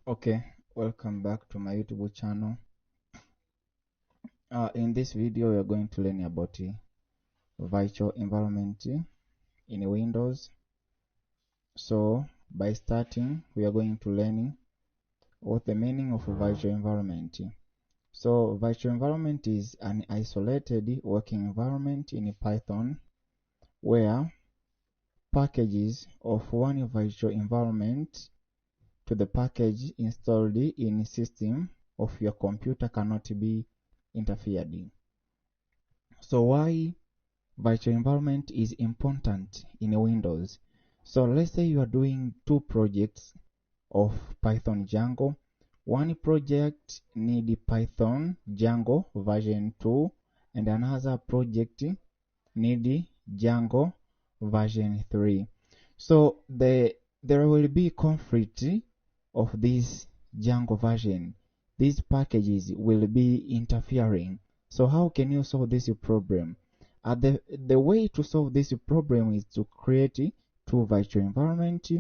Okay, welcome back to my YouTube channel. In this video, we are going to learn about virtual environment in Windows. So, by starting, we are going to learn what the meaning of a virtual environment. So, virtual environment is an isolated working environment in Python where packages of one virtual environment to the package installed in the system of your computer cannot be interfered in. So why virtual environment is important in Windows? So let's say you are doing two projects of Python Django. One project need Python Django version 2 and another project need Django version 3. So there will be conflict of this Django version. These packages will be interfering. So how can you solve this problem? The way to solve this problem is to create two virtual environments,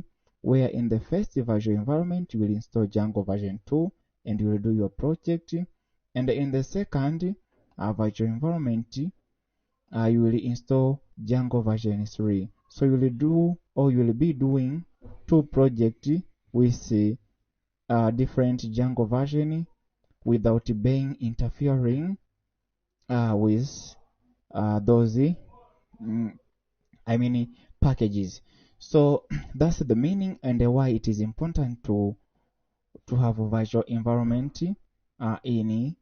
where in the first virtual environment you will install Django version 2 and you will do your project, and in the second virtual environment you will install Django version 3. So you will do, or you will be doing, two projects with different Django version without being interfering with those packages. So that's the meaning and why it is important to have a virtual environment in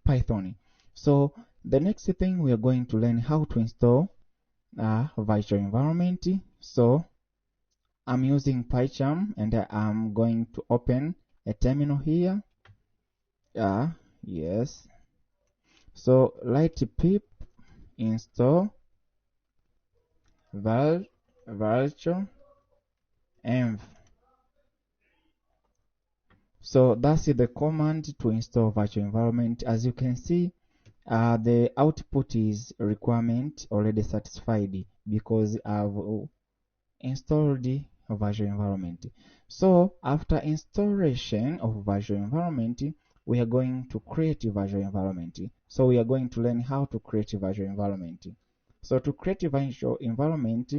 Python. So the next thing we are going to learn how to install a virtual environment. So I'm using PyCharm and I'm going to open a terminal here. Yes. So write pip install virtual env. So that's the command to install virtual environment. As you can see, the output is requirement already satisfied because I've installed the virtual environment. So after installation of virtual environment, we are going to create a virtual environment. So we are going to learn how to create a virtual environment. So to create a virtual environment,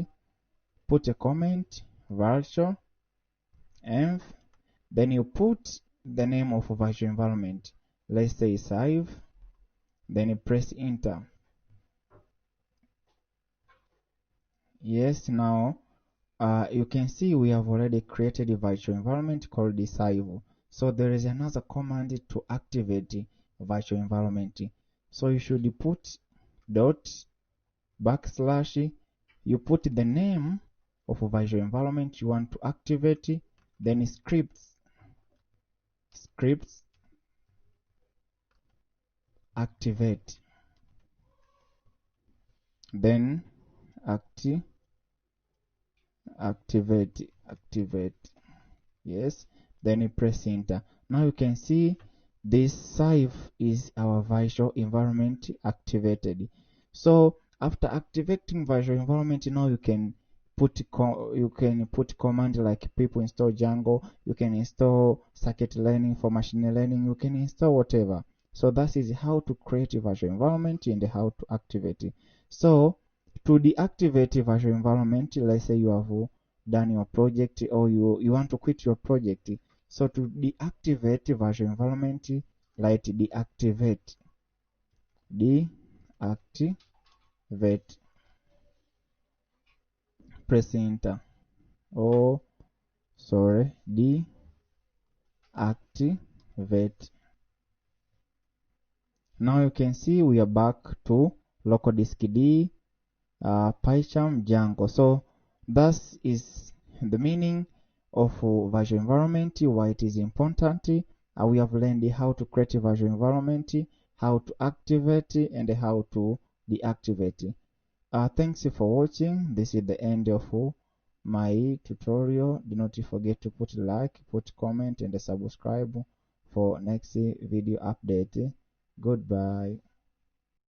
put a comment virtual env, then you put the name of a virtual environment. Let's say save, then you press enter. Yes, now you can see we have already created a virtual environment called the save. So there is another command to activate the virtual environment. So you should put dot backslash, you put the name of a virtual environment you want to activate, then scripts activate, then activate. Yes, then you press enter. Now you can see this save is our virtual environment activated. So after activating virtual environment, now you can put command like people install Django, you can install circuit learning for machine learning, you can install whatever. So that is how to create a virtual environment and how to activate it. So to deactivate a virtual environment, let's say you have done your project or you want to quit your project. So to deactivate virtual environment, like deactivate, press enter. Oh, sorry, deactivate. Now you can see we are back to local disk D, PyCharm Django. So that is the meaning of virtual environment, why it is important. We have learned how to create a virtual environment, how to activate, and how to deactivate. Thanks for watching. This is the end of my tutorial. Do not forget to put like, put comment, and subscribe for next video update. Goodbye.